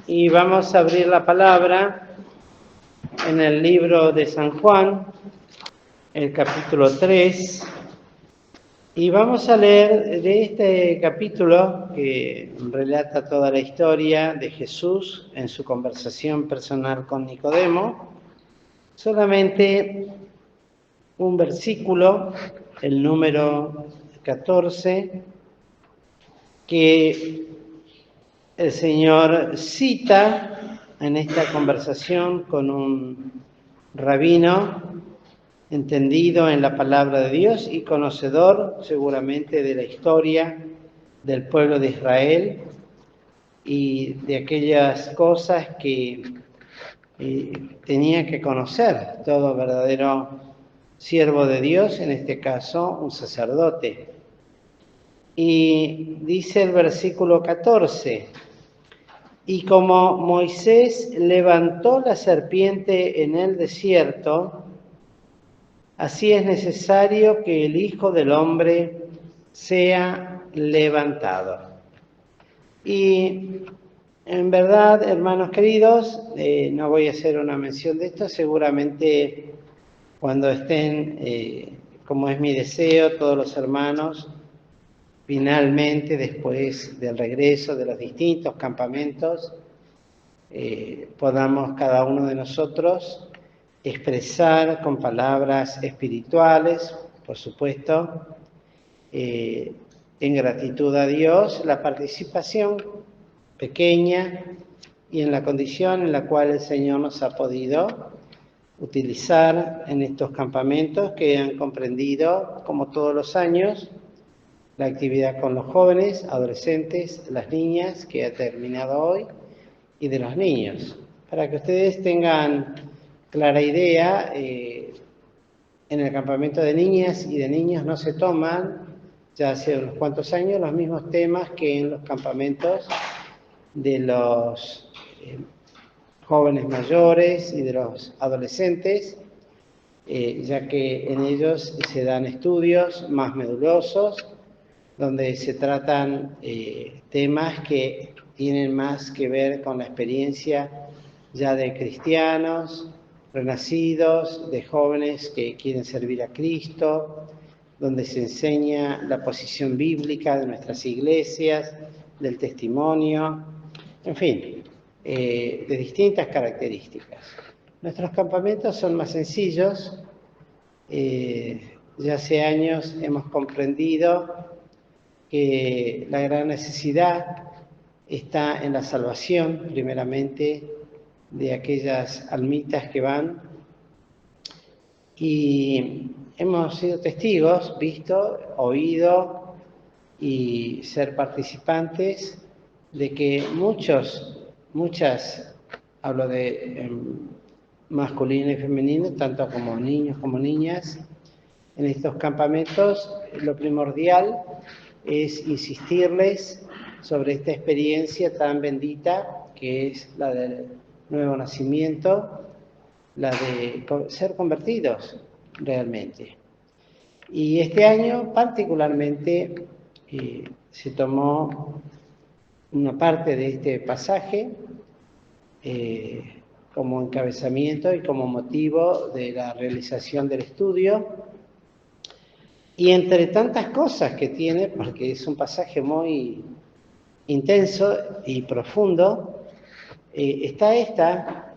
Y vamos a abrir la palabra en el libro de San Juan, el capítulo 3. Y vamos a leer de este capítulo que relata toda la historia de Jesús en su conversación personal con Nicodemo, solamente un versículo, el número 14, que el Señor cita en esta conversación con un rabino entendido en la palabra de Dios y conocedor seguramente de la historia del pueblo de Israel y de aquellas cosas que tenía que conocer todo verdadero siervo de Dios, en este caso un sacerdote. Y dice el versículo 14, y como Moisés levantó la serpiente en el desierto, así es necesario que el Hijo del Hombre sea levantado. Y en verdad, hermanos queridos, no voy a hacer una mención de esto, seguramente cuando estén, como es mi deseo, todos los hermanos, finalmente, después del regreso de los distintos campamentos, podamos cada uno de nosotros expresar con palabras espirituales, por supuesto, en gratitud a Dios, la participación pequeña y en la condición en la cual el Señor nos ha podido utilizar en estos campamentos que han comprendido, como todos los años, la actividad con los jóvenes, adolescentes, las niñas, que ha terminado hoy, y de los niños. Para que ustedes tengan clara idea, en el campamento de niñas y de niños no se toman, ya hace unos cuantos años, los mismos temas que en los campamentos de los jóvenes mayores y de los adolescentes, ya que en ellos se dan estudios más medulosos, donde se tratan temas que tienen más que ver con la experiencia ya de cristianos, renacidos, de jóvenes que quieren servir a Cristo, donde se enseña la posición bíblica de nuestras iglesias, del testimonio, en fin, de distintas características. Nuestros campamentos son más sencillos. Ya hace años hemos comprendido que la gran necesidad está en la salvación, primeramente, de aquellas almitas que van. Y hemos sido testigos, visto, oído y ser participantes de que muchas, hablo de masculino y femenino, tanto como niños como niñas, en estos campamentos, lo primordial es insistirles sobre esta experiencia tan bendita que es la del nuevo nacimiento, la de ser convertidos realmente. Y este año particularmente se tomó una parte de este pasaje como encabezamiento y como motivo de la realización del estudio. Y entre tantas cosas que tiene, porque es un pasaje muy intenso y profundo, está esta,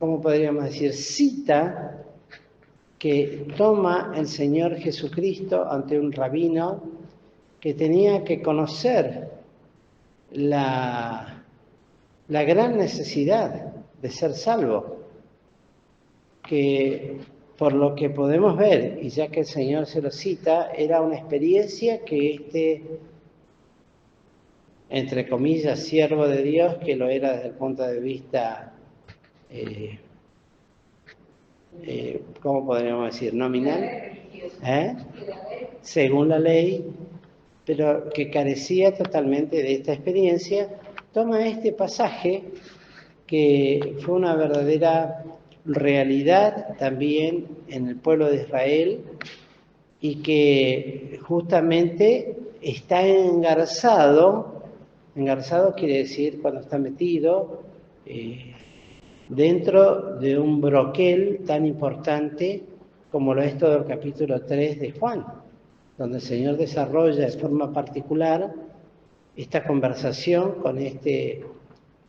¿cómo podríamos decir?, cita que toma el Señor Jesucristo ante un rabino que tenía que conocer la gran necesidad de ser salvo, que por lo que podemos ver, y ya que el Señor se lo cita, era una experiencia que este, entre comillas, siervo de Dios, que lo era desde el punto de vista, ¿cómo podríamos decir?, nominal, según la ley, pero que carecía totalmente de esta experiencia, toma este pasaje que fue una verdadera realidad también en el pueblo de Israel y que justamente está engarzado Engarzado quiere decir cuando está metido dentro de un broquel tan importante como lo es todo el capítulo 3 de Juan, donde el Señor desarrolla de forma particular esta conversación con este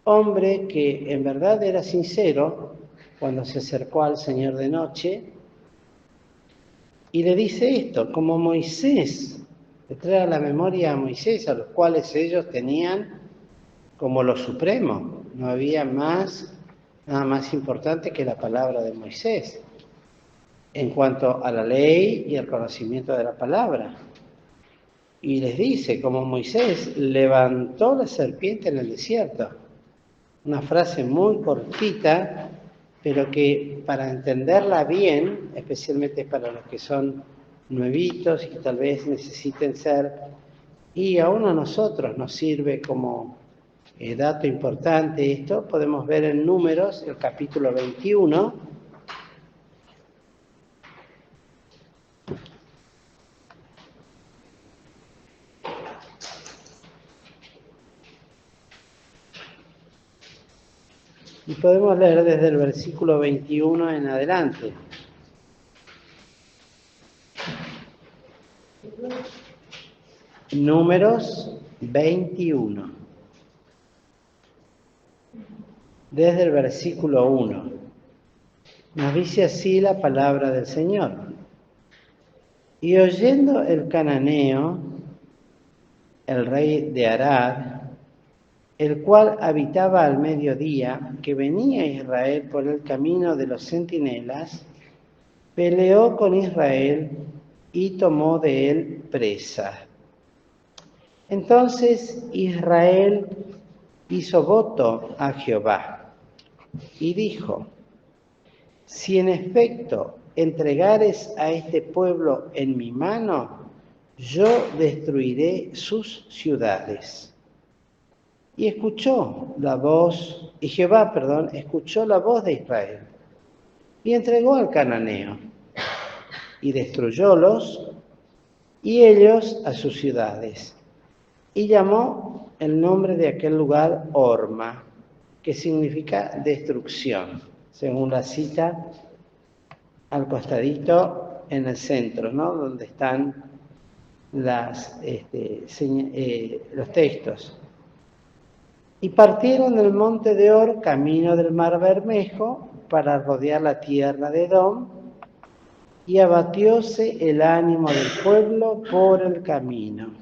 hombre que en verdad era sincero cuando se acercó al Señor de noche y le dice esto, como Moisés, le trae a la memoria a Moisés, a los cuales ellos tenían como lo supremo, no había nada más importante que la palabra de Moisés en cuanto a la ley y el conocimiento de la palabra. Y les dice, como Moisés levantó la serpiente en el desierto. Una frase muy cortita, pero que para entenderla bien, especialmente para los que son nuevitos y tal vez necesiten ser, y aún a nosotros nos sirve como dato importante esto, podemos ver en Números, el capítulo 21, y podemos leer desde el versículo 21 en adelante. Números 21. Desde el versículo 1. Nos dice así la palabra del Señor. Y oyendo el cananeo, el rey de Arad, el cual habitaba al mediodía, que venía Israel por el camino de los centinelas, peleó con Israel y tomó de él presa. Entonces Israel hizo voto a Jehová y dijo: si en efecto entregares a este pueblo en mi mano, yo destruiré sus ciudades. Y Jehová escuchó la voz de Israel y entregó al cananeo y destruyólos y ellos a sus ciudades. Y llamó el nombre de aquel lugar Horma, que significa destrucción, según la cita al costadito en el centro, ¿no? Donde están los textos. Y partieron del monte de Or, camino del mar Bermejo, para rodear la tierra de Edom, y abatióse el ánimo del pueblo por el camino.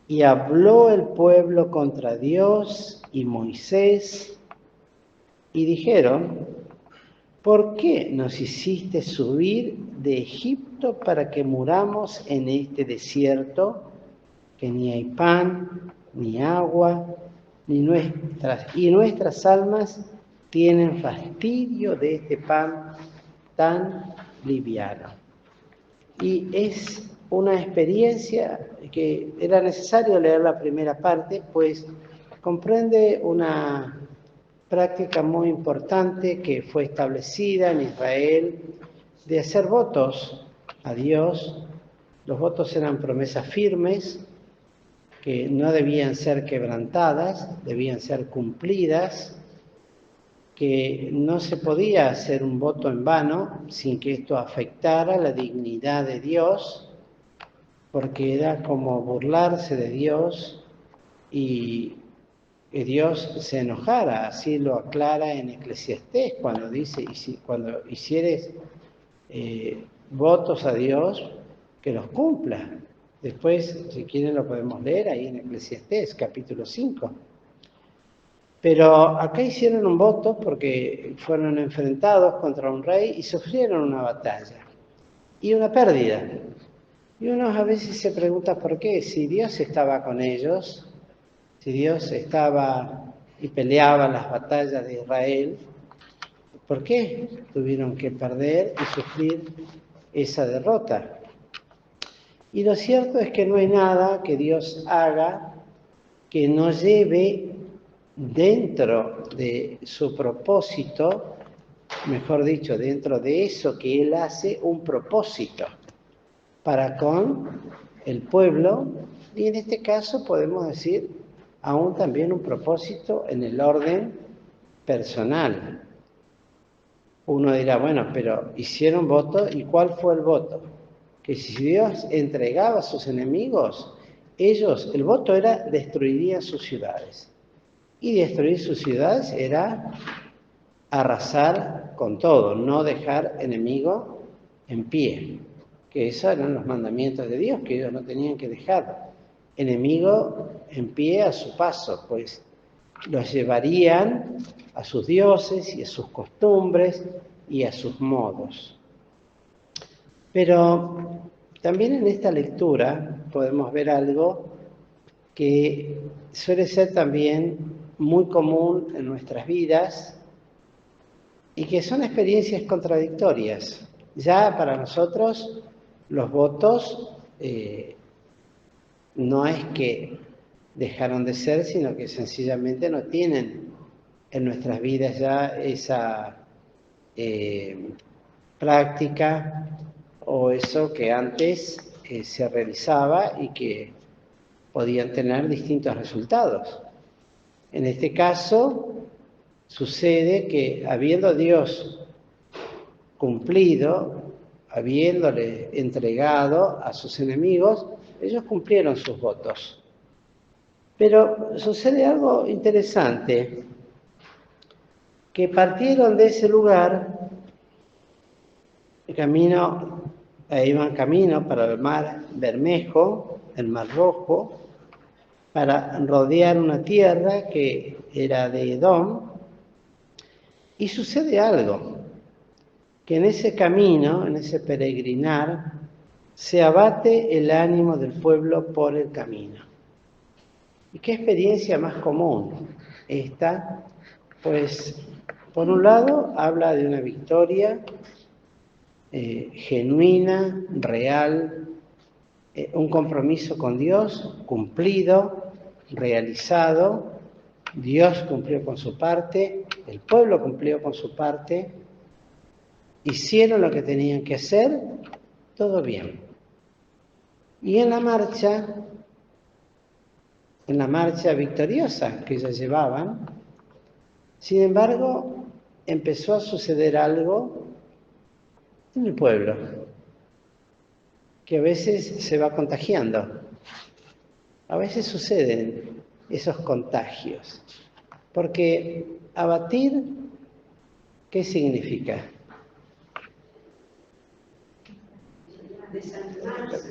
Y habló el pueblo contra Dios y Moisés, y dijeron: ¿por qué nos hiciste subir de Egipto para que muramos en este desierto, que ni hay pan, ni agua, y nuestras almas tienen fastidio de este pan tan liviano? Y es una experiencia que era necesario leer la primera parte, pues comprende una práctica muy importante que fue establecida en Israel de hacer votos a Dios. Los votos eran promesas firmes que no debían ser quebrantadas, debían ser cumplidas, que no se podía hacer un voto en vano sin que esto afectara la dignidad de Dios, porque era como burlarse de Dios y que Dios se enojara. Así lo aclara en Eclesiastés cuando dice: cuando hicieres votos a Dios, que los cumpla. Después, si quieren, lo podemos leer ahí en Eclesiastés, capítulo 5. Pero acá hicieron un voto porque fueron enfrentados contra un rey y sufrieron una batalla y una pérdida. Y uno a veces se pregunta por qué, si Dios estaba con ellos, si Dios estaba y peleaba las batallas de Israel, ¿por qué tuvieron que perder y sufrir esa derrota? Y lo cierto es que no hay nada que Dios haga que no lleve dentro de su propósito, mejor dicho, dentro de eso que Él hace, un propósito para con el pueblo Y en este caso podemos decir aún también un propósito en el orden personal. Uno dirá, bueno, pero hicieron voto, ¿y cuál fue el voto? Que si Dios entregaba a sus enemigos, el voto era destruirían sus ciudades. Y destruir sus ciudades era arrasar con todo, no dejar enemigo en pie. Que esos eran los mandamientos de Dios, que ellos no tenían que dejar enemigo en pie a su paso, pues los llevarían a sus dioses y a sus costumbres y a sus modos. Pero también en esta lectura podemos ver algo que suele ser también muy común en nuestras vidas y que son experiencias contradictorias. Ya para nosotros los votos no es que dejaron de ser, sino que sencillamente no tienen en nuestras vidas ya esa práctica o eso que antes se realizaba y que podían tener distintos resultados. En este caso, sucede que habiendo Dios cumplido, habiéndole entregado a sus enemigos, ellos cumplieron sus votos. Pero sucede algo interesante, que partieron de ese lugar, iban camino para el mar Bermejo, el Mar Rojo, para rodear una tierra que era de Edom, y sucede algo, que en ese camino, en ese peregrinar, se abate el ánimo del pueblo por el camino. ¿Y qué experiencia más común esta? Pues, por un lado, habla de una victoria genuina, real, un compromiso con Dios cumplido, realizado. Dios cumplió con su parte, el pueblo cumplió con su parte, hicieron lo que tenían que hacer, todo bien. Y en la marcha victoriosa que ellos llevaban, sin embargo, empezó a suceder algo en el pueblo, que a veces se va contagiando. A veces suceden esos contagios. Porque abatir, ¿qué significa?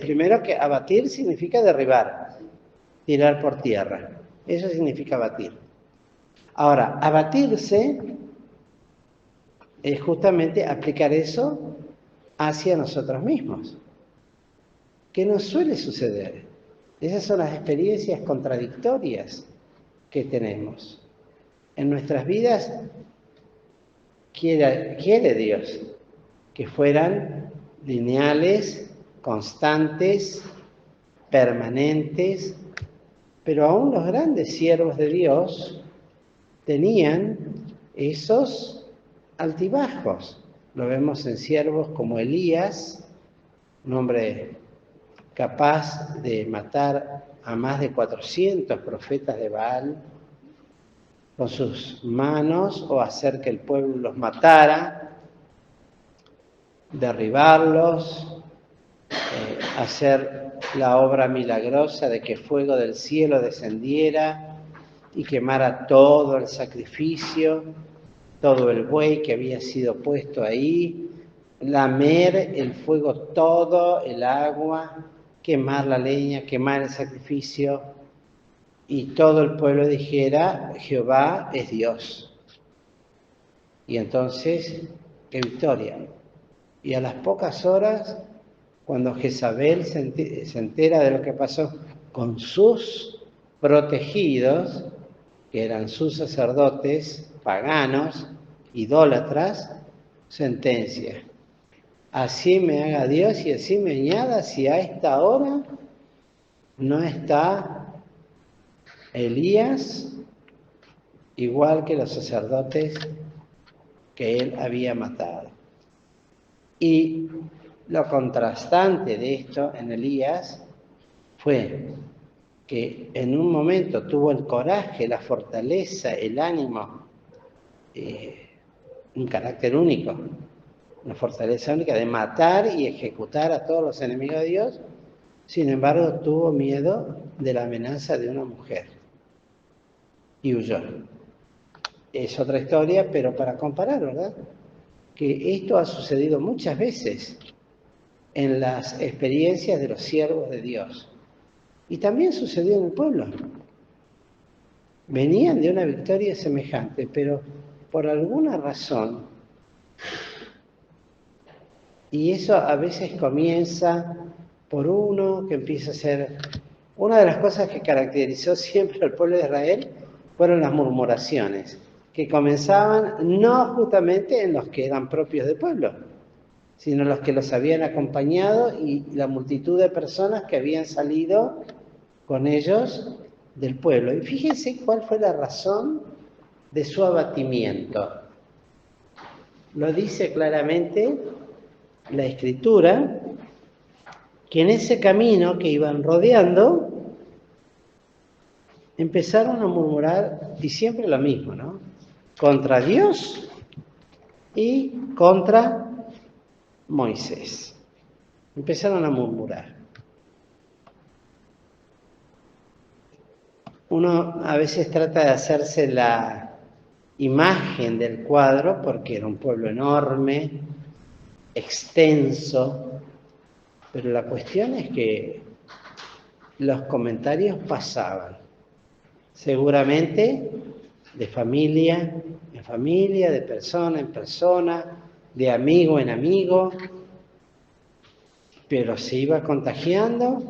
Primero que abatir significa derribar, tirar por tierra. Eso significa abatir. Ahora, abatirse es justamente aplicar eso hacia nosotros mismos, que nos suele suceder. Esas son las experiencias contradictorias que tenemos. En nuestras vidas quiere Dios que fueran lineales, constantes, permanentes, pero aún los grandes siervos de Dios tenían esos altibajos. Lo vemos en siervos como Elías, un hombre capaz de matar a más de 400 profetas de Baal con sus manos o hacer que el pueblo los matara, derribarlos, hacer la obra milagrosa de que fuego del cielo descendiera y quemara todo el sacrificio, todo el buey que había sido puesto ahí, lamer el fuego todo, el agua, quemar la leña, quemar el sacrificio, y todo el pueblo dijera, Jehová es Dios. Y entonces, qué victoria. Y a las pocas horas, cuando Jezabel se entera de lo que pasó con sus protegidos, que eran sus sacerdotes paganos, idólatras, sentencia: así me haga Dios y así me añada si a esta hora no está Elías igual que los sacerdotes que él había matado. Y lo contrastante de esto en Elías fue que en un momento tuvo el coraje, la fortaleza, el ánimo, un carácter único, una fortaleza única de matar y ejecutar a todos los enemigos de Dios, sin embargo tuvo miedo de la amenaza de una mujer y huyó. Es otra historia, pero para comparar, ¿verdad? Que esto ha sucedido muchas veces en las experiencias de los siervos de Dios. Y también sucedió en el pueblo. Venían de una victoria semejante, pero por alguna razón, y eso a veces comienza por uno que empieza a ser... Una de las cosas que caracterizó siempre al pueblo de Israel fueron las murmuraciones, que comenzaban no justamente en los que eran propios del pueblo, sino los que los habían acompañado y la multitud de personas que habían salido con ellos del pueblo. Y fíjense cuál fue la razón de su abatimiento. Lo dice claramente la Escritura, que en ese camino que iban rodeando, empezaron a murmurar, y siempre lo mismo, ¿no? Contra Dios y contra Moisés. Empezaron a murmurar. Uno a veces trata de hacerse la imagen del cuadro, porque era un pueblo enorme, extenso, pero la cuestión es que los comentarios pasaban, seguramente de familia en familia, de persona en persona, de amigo en amigo, pero se iba contagiando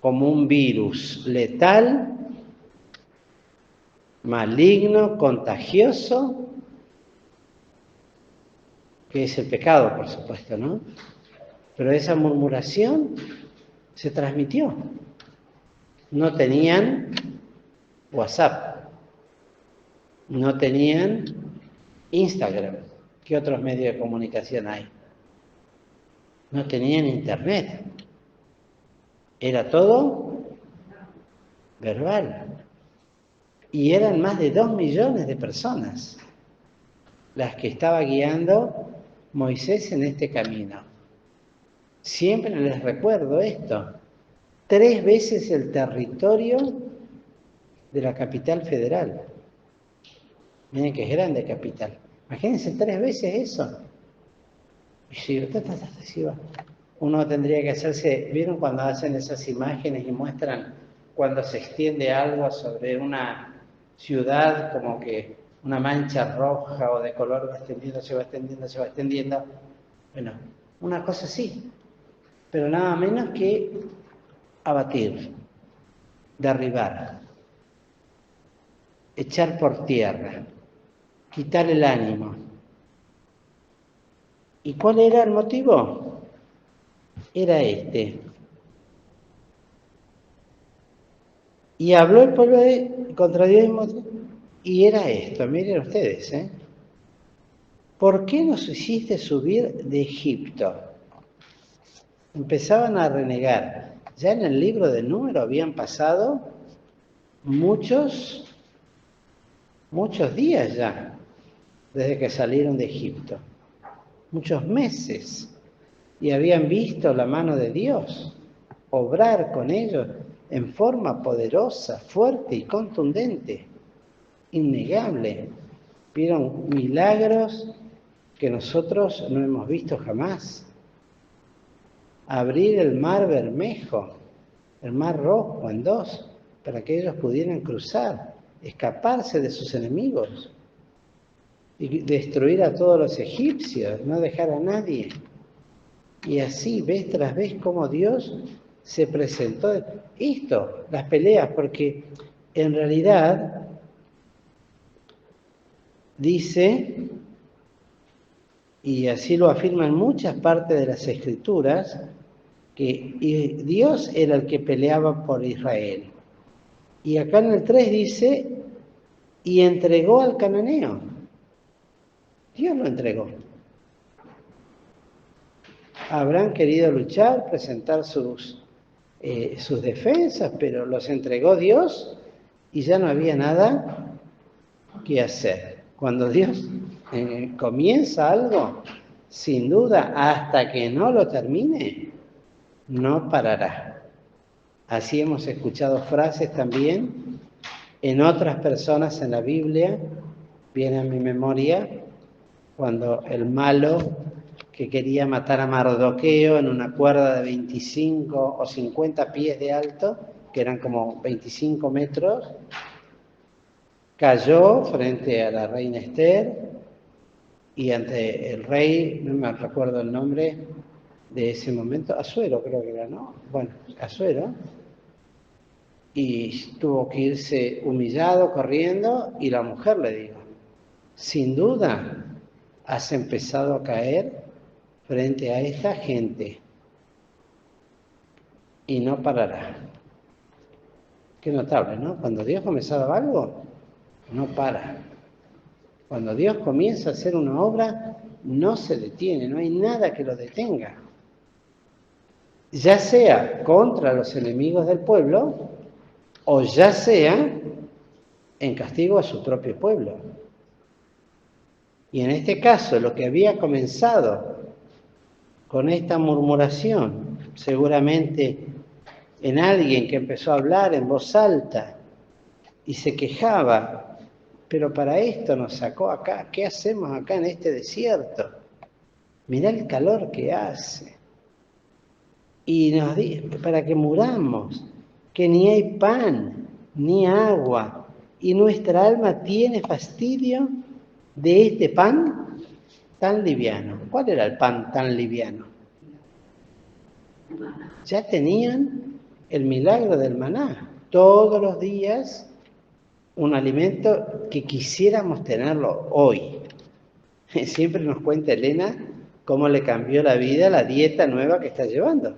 como un virus letal, maligno, contagioso, que es el pecado, por supuesto, ¿no? Pero esa murmuración se transmitió. No tenían WhatsApp, no tenían Instagram. ¿Qué otros medios de comunicación hay? No tenían internet. Era todo verbal. Y eran más de 2 millones de personas las que estaba guiando Moisés en este camino. Siempre les recuerdo esto. 3 veces el territorio de la capital federal. Miren que es grande capital. Imagínense 3 veces eso. Y si uno tendría que hacerse, ¿vieron cuando hacen esas imágenes y muestran cuando se extiende algo sobre una ciudad, como que una mancha roja o de color va extendiendo, se va extendiendo, se va extendiendo? Bueno, una cosa así, pero nada menos que abatir, derribar, echar por tierra, quitar el ánimo. ¿Y cuál era el motivo? Era este. Y habló el pueblo contra Dios y era esto, miren ustedes, ¿por qué nos hiciste subir de Egipto? Empezaban a renegar. Ya en el libro del Número habían pasado muchos días ya, desde que salieron de Egipto. Muchos meses. Y habían visto la mano de Dios obrar con ellos en forma poderosa, fuerte y contundente, innegable. Vieron milagros que nosotros no hemos visto jamás. Abrir el mar Bermejo, el mar Rojo en 2, para que ellos pudieran cruzar, escaparse de sus enemigos y destruir a todos los egipcios, no dejar a nadie. Y así, vez tras vez, cómo Dios se presentó. Esto, las peleas, porque en realidad dice, y así lo afirman muchas partes de las Escrituras, que Dios era el que peleaba por Israel. Y acá en el 3 dice, y entregó al cananeo. Dios lo entregó. Habrán querido luchar, presentar sus sus defensas, pero los entregó Dios y ya no había nada que hacer. Cuando Dios comienza algo, sin duda, hasta que no lo termine, no parará. Así hemos escuchado frases también en otras personas en la Biblia. Viene a mi memoria cuando el malo que quería matar a Mardoqueo en una cuerda de 25 o 50 pies de alto, que eran como 25 metros, cayó frente a la reina Esther y ante el rey, no me recuerdo el nombre de ese momento, Asuero creo que era, ¿no? Bueno, Asuero, y tuvo que irse humillado, corriendo, y la mujer le dijo, sin duda has empezado a caer frente a esta gente y no parará. Qué notable, ¿no? Cuando Dios comenzaba algo, no para. Cuando Dios comienza a hacer una obra, no se detiene, no hay nada que lo detenga. Ya sea contra los enemigos del pueblo, o ya sea en castigo a su propio pueblo. Y en este caso, lo que había comenzado con esta murmuración, seguramente en alguien que empezó a hablar en voz alta y se quejaba, pero para esto nos sacó acá, ¿qué hacemos acá en este desierto? Mirá el calor que hace. Y nos dice, para que muramos, que ni hay pan, ni agua, y nuestra alma tiene fastidio de este pan tan liviano. ¿Cuál era el pan tan liviano? Ya tenían el milagro del maná. Todos los días un alimento que quisiéramos tenerlo hoy. Siempre nos cuenta Elena cómo le cambió la vida la dieta nueva que está llevando.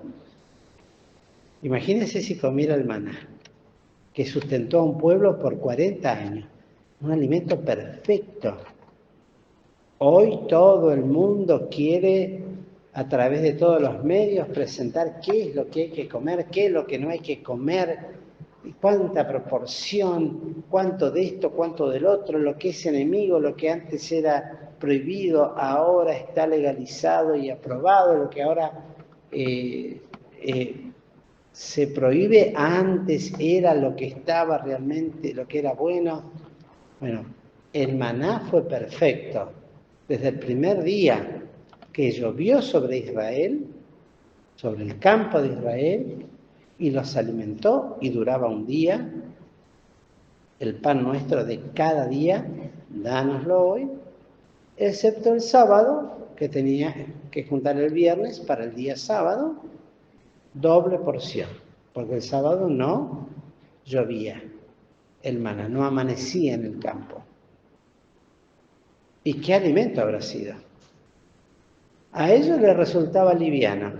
Imagínense si comiera el maná, que sustentó a un pueblo por 40 años. Un alimento perfecto. Hoy todo el mundo quiere, a través de todos los medios, presentar qué es lo que hay que comer, qué es lo que no hay que comer, cuánta proporción, cuánto de esto, cuánto del otro, lo que es enemigo, lo que antes era prohibido, ahora está legalizado y aprobado, lo que ahora se prohíbe, antes era lo que estaba realmente, lo que era bueno. Bueno, el maná fue perfecto. Desde el primer día que llovió sobre Israel, sobre el campo de Israel, y los alimentó y duraba un día, el pan nuestro de cada día, dánoslo hoy, excepto el sábado, que tenía que juntar el viernes para el día sábado, doble porción, porque el sábado no llovía el maná, no amanecía en el campo. ¿Y qué alimento habrá sido? A ellos les resultaba liviano.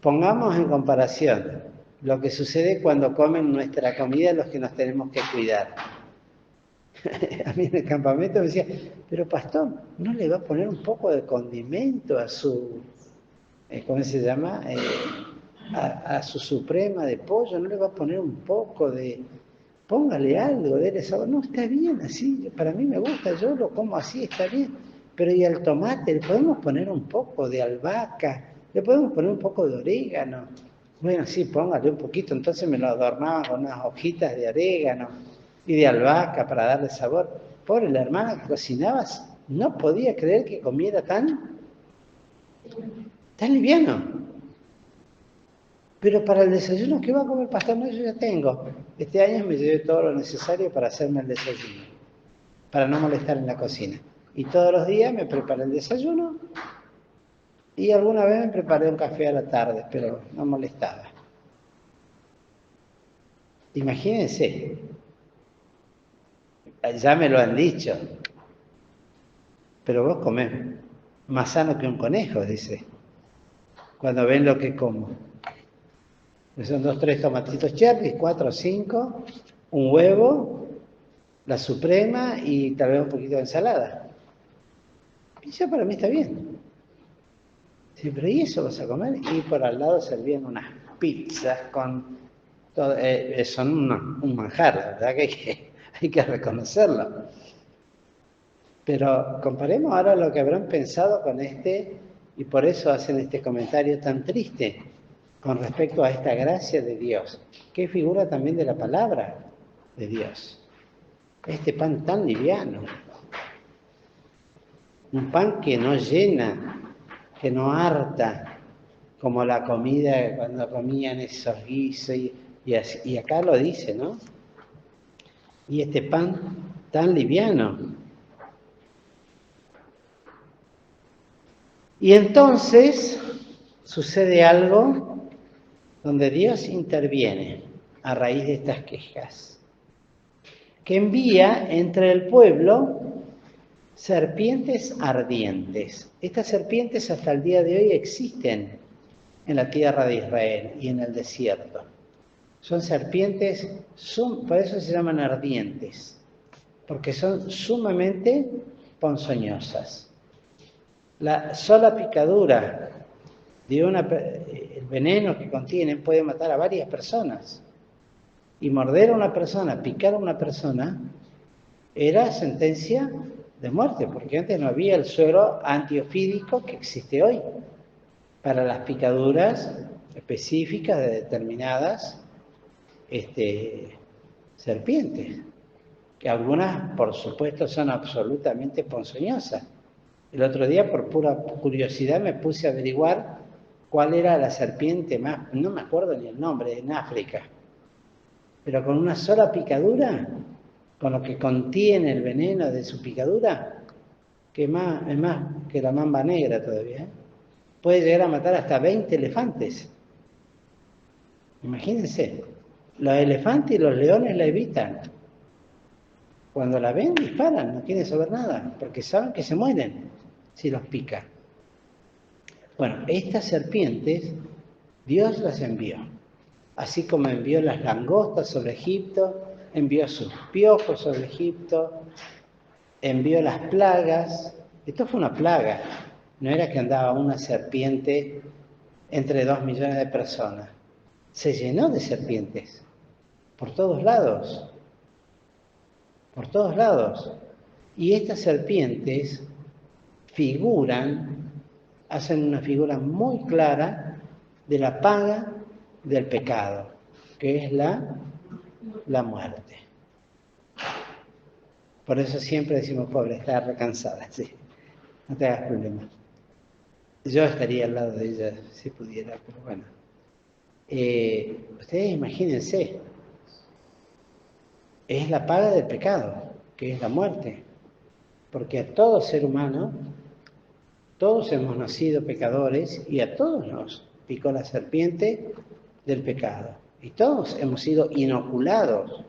Pongamos en comparación lo que sucede cuando comen nuestra comida los que nos tenemos que cuidar. A mí en el campamento me decía, pero pastor, ¿no le va a poner un poco de condimento a su, ¿cómo se llama? A su suprema de pollo, ¿no le va a poner un poco de, póngale algo, déle sabor? No, está bien así, para mí me gusta, yo lo como así, está bien. Pero y al tomate, ¿le podemos poner un poco de albahaca? ¿Le podemos poner un poco de orégano? Bueno, sí, póngale un poquito. Entonces me lo adornaban con unas hojitas de orégano y de albahaca para darle sabor. Pobre la hermana que cocinaba, no podía creer que comiera tan liviano. Pero para el desayuno, ¿qué va a comer pastor? No, yo ya tengo. Este año me llevé todo lo necesario para hacerme el desayuno, para no molestar en la cocina. Y todos los días me preparé el desayuno y alguna vez me preparé un café a la tarde, pero no molestaba. Imagínense, ya me lo han dicho, pero vos comés más sano que un conejo, dice, cuando ven lo que como. Son 2, 3 tomatitos cherry, 4, 5, un huevo, la suprema y tal vez un poquito de ensalada. Y ya para mí está bien. Sí, pero ¿y eso vas a comer? Y por al lado servían unas pizzas con todo, son un manjar, la verdad que hay que reconocerlo. Pero comparemos ahora lo que habrán pensado con y por eso hacen este comentario tan triste con respecto a esta gracia de Dios, que figura también de la palabra de Dios. Este pan tan liviano, un pan que no llena, que no harta, como la comida cuando comían esos guisos, y acá lo dice, ¿no? Y este pan tan liviano. Y entonces sucede algo donde Dios interviene a raíz de estas quejas, que envía entre el pueblo serpientes ardientes. Estas serpientes hasta el día de hoy existen en la tierra de Israel y en el desierto. Son serpientes, por eso se llaman ardientes, porque son sumamente ponzoñosas. La sola picadura de el veneno que contienen puede matar a varias personas. Y morder a una persona, picar a una persona, era sentencia de muerte, porque antes no había el suero antiofídico que existe hoy para las picaduras específicas de determinadas serpientes, que algunas, por supuesto, son absolutamente ponzoñosas. El otro día, por pura curiosidad, me puse a averiguar cuál era la serpiente más, no me acuerdo ni el nombre, en África, pero con una sola picadura, con lo que contiene el veneno de su picadura, que es más que la mamba negra todavía, puede llegar a matar hasta 20 elefantes. Imagínense, los elefantes y los leones la evitan. Cuando la ven, disparan, no quieren saber nada, porque saben que se mueren si los pica. Bueno, estas serpientes, Dios las envió. Así como envió las langostas sobre Egipto, envió sus piojos sobre Egipto, envió las plagas. Esto fue una plaga, no era que andaba una serpiente entre 2 millones de personas. Se llenó de serpientes, por todos lados, por todos lados. Y estas serpientes hacen una figura muy clara de la paga del pecado, que es la muerte. Por eso siempre decimos, pobre, está recansada, sí. No te hagas problema. Yo estaría al lado de ella si pudiera, pero bueno. Ustedes imagínense, es la paga del pecado, que es la muerte. Porque a todo ser humano, todos hemos nacido pecadores y a todos nos picó la serpiente del pecado. Y todos hemos sido inoculados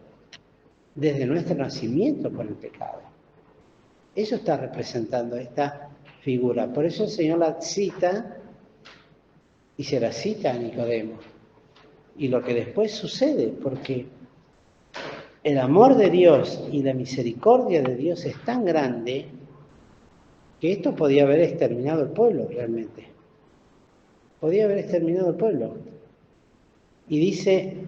desde nuestro nacimiento por el pecado. Eso está representando esta figura. Por eso el Señor la cita y se la cita a Nicodemo. Y lo que después sucede, porque el amor de Dios y la misericordia de Dios es tan grande que esto podía haber exterminado el pueblo realmente. Podía haber exterminado el pueblo. Y dice,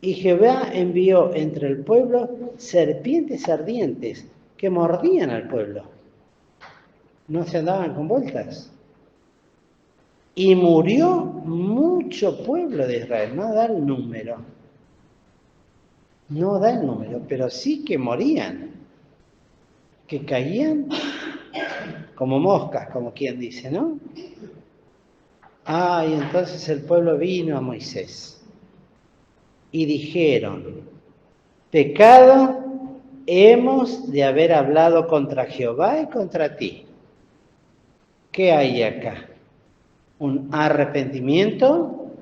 y Jehová envió entre el pueblo serpientes ardientes que mordían al pueblo. No se andaban con vueltas. Y murió mucho pueblo de Israel. No da el número. No da el número, pero sí que morían. Que caían como moscas, como quien dice, ¿no? Y entonces el pueblo vino a Moisés y dijeron, pecado hemos de haber hablado contra Jehová y contra ti. ¿Qué hay acá? Un arrepentimiento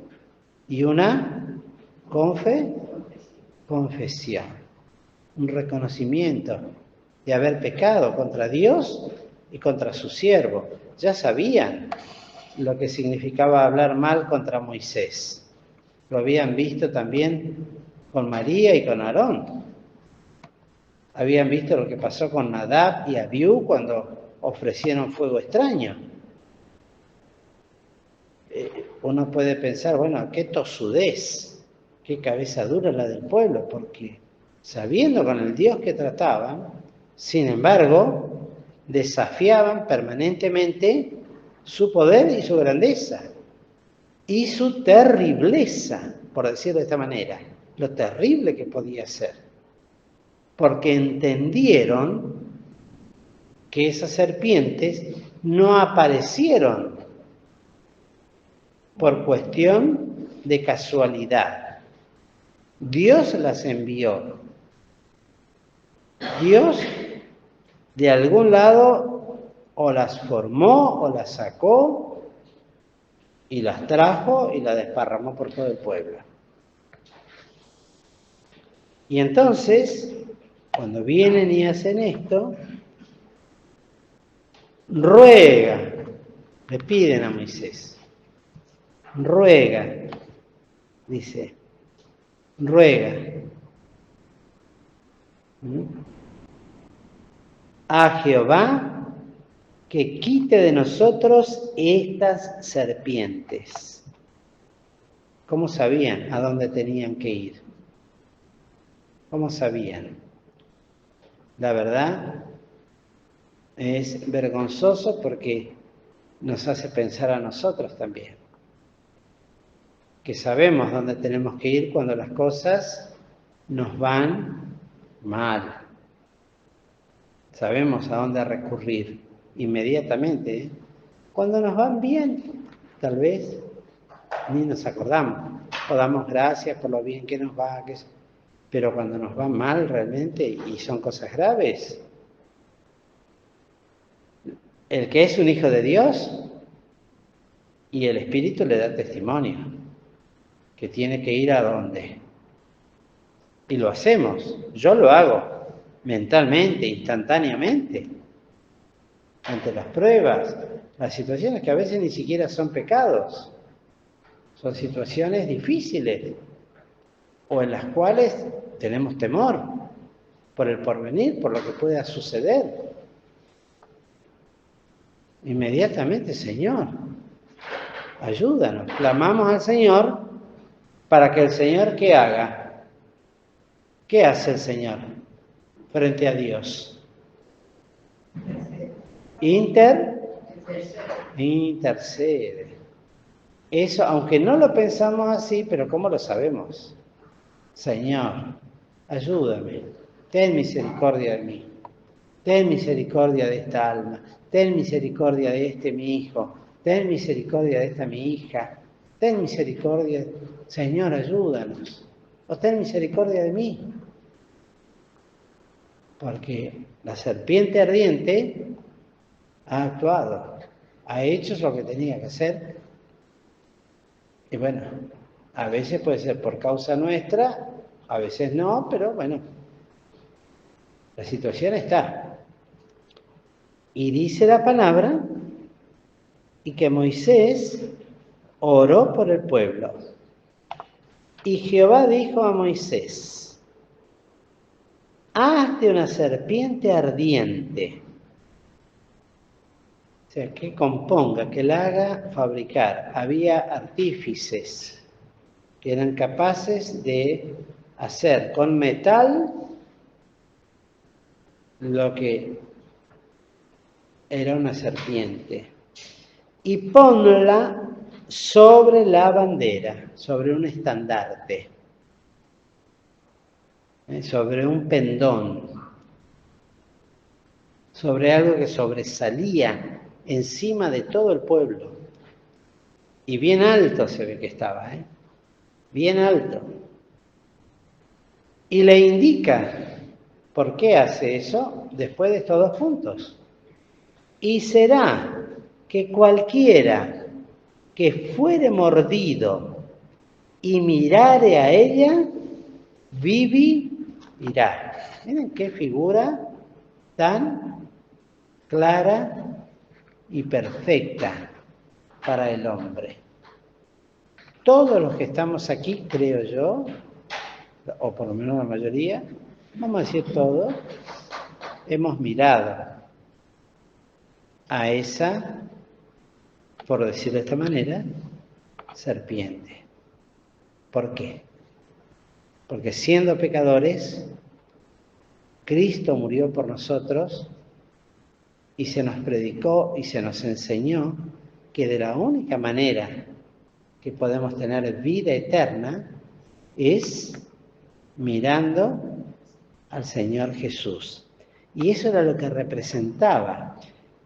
y una confesión. Un reconocimiento de haber pecado contra Dios y contra su siervo. Ya sabían lo que significaba hablar mal contra Moisés. Lo habían visto también con María y con Aarón. Habían visto lo que pasó con Nadab y Abiú cuando ofrecieron fuego extraño. uno puede pensar, bueno, qué tosudez, qué cabeza dura la del pueblo, porque sabiendo con el Dios que trataban, sin embargo, desafiaban permanentemente su poder y su grandeza, y su terribleza, por decirlo de esta manera, lo terrible que podía ser, porque entendieron que esas serpientes no aparecieron por cuestión de casualidad. Dios las envió. Dios de algún lado o las formó o las sacó y las trajo y las desparramó por todo el pueblo. Y entonces, cuando vienen y hacen esto, le piden a Moisés, dice, ruega a Jehová que quite de nosotros estas serpientes. ¿Cómo sabían a dónde tenían que ir? ¿Cómo sabían? La verdad es vergonzoso porque nos hace pensar a nosotros también, que sabemos dónde tenemos que ir cuando las cosas nos van mal. Sabemos a dónde recurrir inmediatamente, ¿eh? Cuando nos van bien, tal vez ni nos acordamos, o damos gracias por lo bien que nos va, pero cuando nos va mal realmente y son cosas graves, el que es un hijo de Dios y el Espíritu le da testimonio, que tiene que ir a dónde. Y lo hacemos, yo lo hago mentalmente, instantáneamente, ante las pruebas, las situaciones que a veces ni siquiera son pecados, son situaciones difíciles o en las cuales tenemos temor por el porvenir, por lo que pueda suceder. Inmediatamente, Señor, ayúdanos. Clamamos al Señor para que el Señor, ¿qué haga? ¿Qué hace el Señor frente a Dios? Intercede. Eso, aunque no lo pensamos así, pero ¿cómo lo sabemos? Señor, ayúdame, ten misericordia de mí, ten misericordia de esta alma, ten misericordia de este mi hijo, ten misericordia de esta mi hija, ten misericordia, Señor, ayúdanos, o ten misericordia de mí. Porque la serpiente ardiente ha actuado, ha hecho lo que tenía que hacer, y bueno, a veces puede ser por causa nuestra, a veces no, pero bueno, la situación está. Y dice la palabra, y que Moisés oró por el pueblo. Y Jehová dijo a Moisés, hazte una serpiente ardiente, o sea, que componga, que la haga fabricar. Había artífices que eran capaces de hacer con metal lo que era una serpiente. Y ponla sobre la bandera, sobre un estandarte, sobre un pendón, sobre algo que sobresalía encima de todo el pueblo. Y bien alto se ve que estaba, bien alto. Y le indica por qué hace eso después de estos dos puntos. Y será que cualquiera que fuere mordido y mirare a ella, vivirá. Miren qué figura tan clara y perfecta para el hombre. Todos los que estamos aquí, creo yo, o por lo menos la mayoría, vamos a decir todos, hemos mirado a esa, por decirlo de esta manera, serpiente. ¿Por qué? Porque siendo pecadores, Cristo murió por nosotros y se nos predicó y se nos enseñó que de la única manera que podemos tener vida eterna es mirando al Señor Jesús. Y eso era lo que representaba.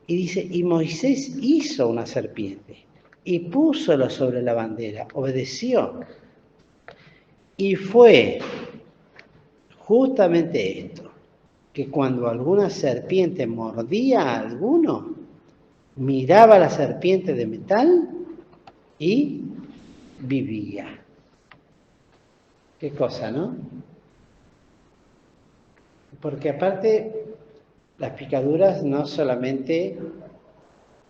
Y dice, y Moisés hizo una serpiente y púsolo sobre la bandera, obedeció. Y fue justamente esto, que cuando alguna serpiente mordía a alguno, miraba a la serpiente de metal y vivía. Qué cosa, ¿no? Porque aparte, las picaduras no solamente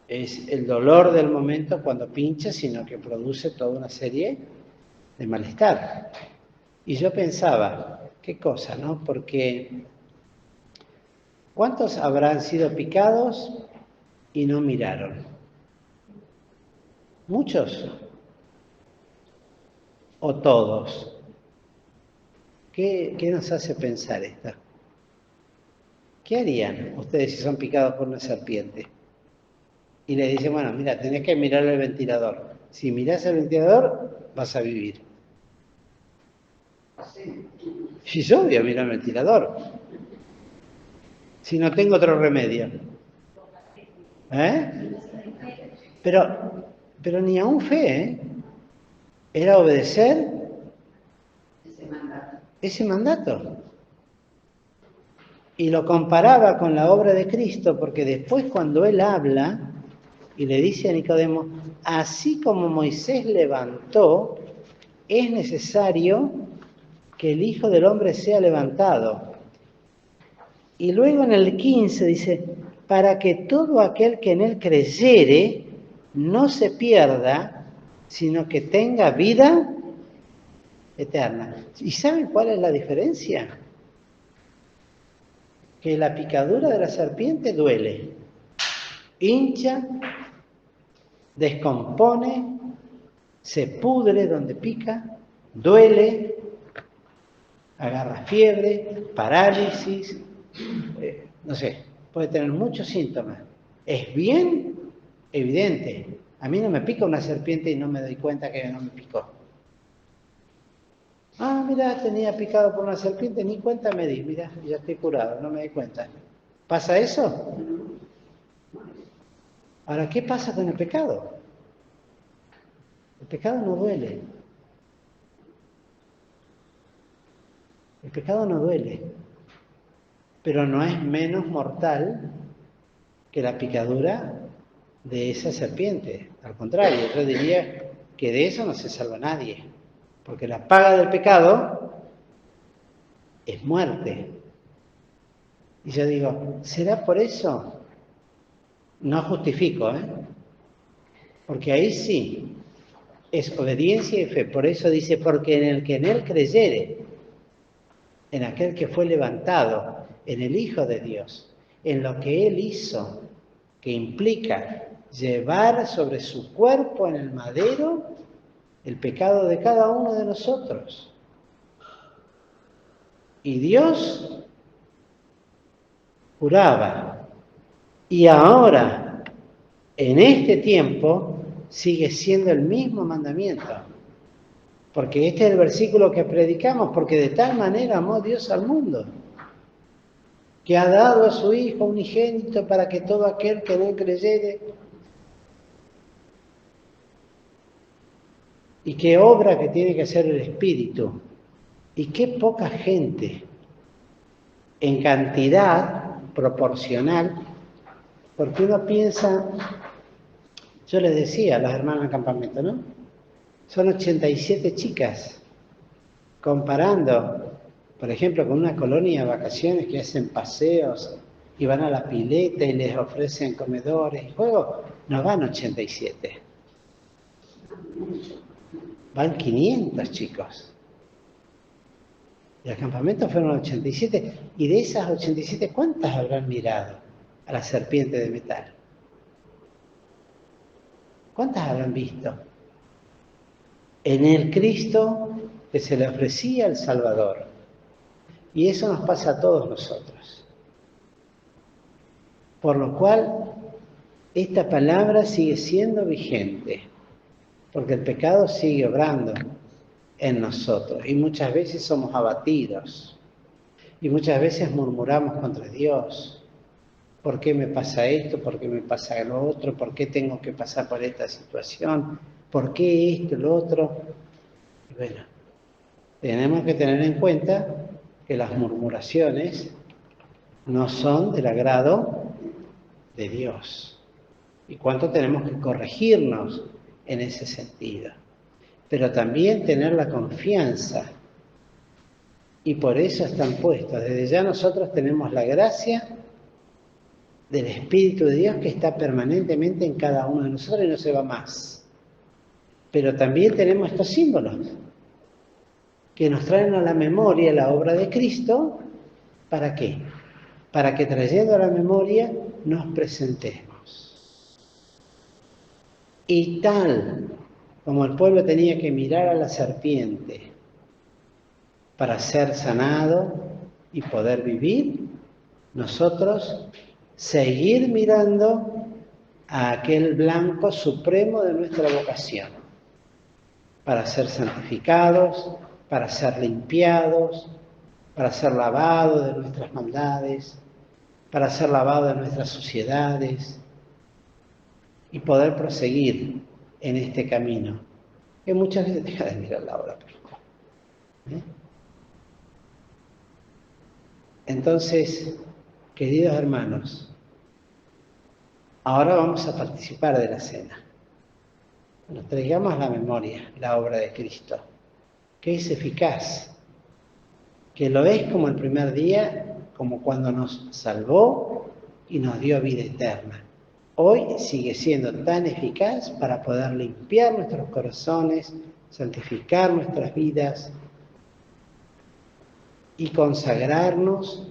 es el dolor del momento cuando pincha, sino que produce toda una serie de malestar. Y yo pensaba, qué cosa, ¿no? Porque ¿cuántos habrán sido picados y no miraron? ¿Muchos? ¿O todos? ¿Qué nos hace pensar esto? ¿Qué harían ustedes si son picados por una serpiente? Y le dicen, bueno, mira, tenés que mirar el ventilador. Si mirás el ventilador, vas a vivir. Y yo voy a mirar el ventilador. Si no tengo otro remedio. Pero ni aún fe, Era obedecer ese mandato. Y lo comparaba con la obra de Cristo, porque después cuando él habla y le dice a Nicodemo, así como Moisés levantó, es necesario que el Hijo del Hombre sea levantado. Y luego en el 15 dice, para que todo aquel que en él creyere no se pierda, sino que tenga vida eterna. ¿Y saben cuál es la diferencia? Que la picadura de la serpiente duele, hincha, descompone, se pudre donde pica, duele, agarra fiebre, parálisis, no sé, puede tener muchos síntomas. Es bien evidente. A mí no me pica una serpiente y no me doy cuenta que no me picó. Ah, mira, tenía picado por una serpiente, ni cuenta me di, mira, ya estoy curado, no me di cuenta. ¿Pasa eso? Ahora, ¿qué pasa con el pecado? El pecado no duele. El pecado no duele, pero no es menos mortal que la picadura de esa serpiente. Al contrario, yo diría que de eso no se salva nadie, porque la paga del pecado es muerte. Y yo digo, ¿será por eso? No justifico, porque ahí sí es obediencia y fe. Por eso dice, porque en el que en él creyere, en aquel que fue levantado, en el Hijo de Dios, en lo que él hizo, que implica llevar sobre su cuerpo en el madero el pecado de cada uno de nosotros. Y Dios juraba, y ahora, en este tiempo, sigue siendo el mismo mandamiento. Porque este es el versículo que predicamos, porque de tal manera amó Dios al mundo, que ha dado a su Hijo unigénito para que todo aquel que en él creyere. Y qué obra que tiene que hacer el Espíritu. Y qué poca gente, en cantidad proporcional, porque uno piensa, yo les decía a las hermanas del campamento, ¿no? Son 87 chicas, comparando, por ejemplo, con una colonia de vacaciones que hacen paseos y van a la pileta y les ofrecen comedores y juegos, no van 87. Van 500 chicos. Y al campamento fueron 87. Y de esas 87, ¿cuántas habrán mirado a la serpiente de metal? ¿Cuántas habrán visto? en el Cristo que se le ofrecía al Salvador. Y eso nos pasa a todos nosotros. Por lo cual, esta palabra sigue siendo vigente, porque el pecado sigue obrando en nosotros y muchas veces somos abatidos y muchas veces murmuramos contra Dios. ¿Por qué me pasa esto? ¿Por qué me pasa lo otro? ¿Por qué tengo que pasar por esta situación? ¿Por qué esto, lo otro? Y bueno, tenemos que tener en cuenta que las murmuraciones no son del agrado de Dios. Y cuánto tenemos que corregirnos en ese sentido. Pero también tener la confianza. Y por eso están puestos. Desde ya nosotros tenemos la gracia del Espíritu de Dios que está permanentemente en cada uno de nosotros y no se va más. Pero también tenemos estos símbolos que nos traen a la memoria la obra de Cristo. ¿Para qué? Para que trayendo a la memoria nos presentemos. Y tal como el pueblo tenía que mirar a la serpiente para ser sanado y poder vivir, nosotros seguir mirando a aquel blanco supremo de nuestra vocación, para ser santificados, para ser limpiados, para ser lavados de nuestras maldades, para ser lavados de nuestras suciedades y poder proseguir en este camino, que muchas veces deja de mirar la hora, por favor. Entonces, queridos hermanos, ahora vamos a participar de la cena. Nos traigamos a la memoria la obra de Cristo, que es eficaz, que lo es como el primer día, como cuando nos salvó y nos dio vida eterna. Hoy sigue siendo tan eficaz para poder limpiar nuestros corazones, santificar nuestras vidas y consagrarnos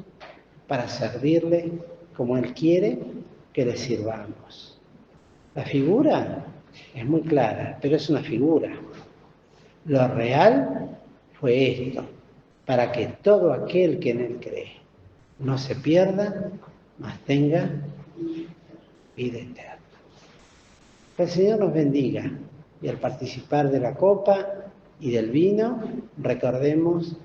para servirle como Él quiere que le sirvamos. La figura es muy clara, pero es una figura. Lo real fue esto, para que todo aquel que en Él cree no se pierda, mas tenga vida eterna. Que el Señor nos bendiga y al participar de la copa y del vino, recordemos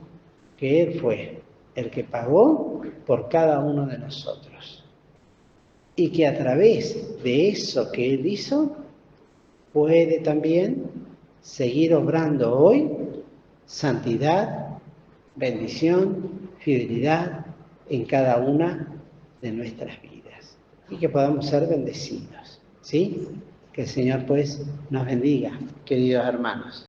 que Él fue el que pagó por cada uno de nosotros. Y que a través de eso que Él hizo, puede también seguir obrando hoy santidad, bendición, fidelidad en cada una de nuestras vidas. Y que podamos ser bendecidos, ¿sí? Que el Señor pues nos bendiga, queridos hermanos.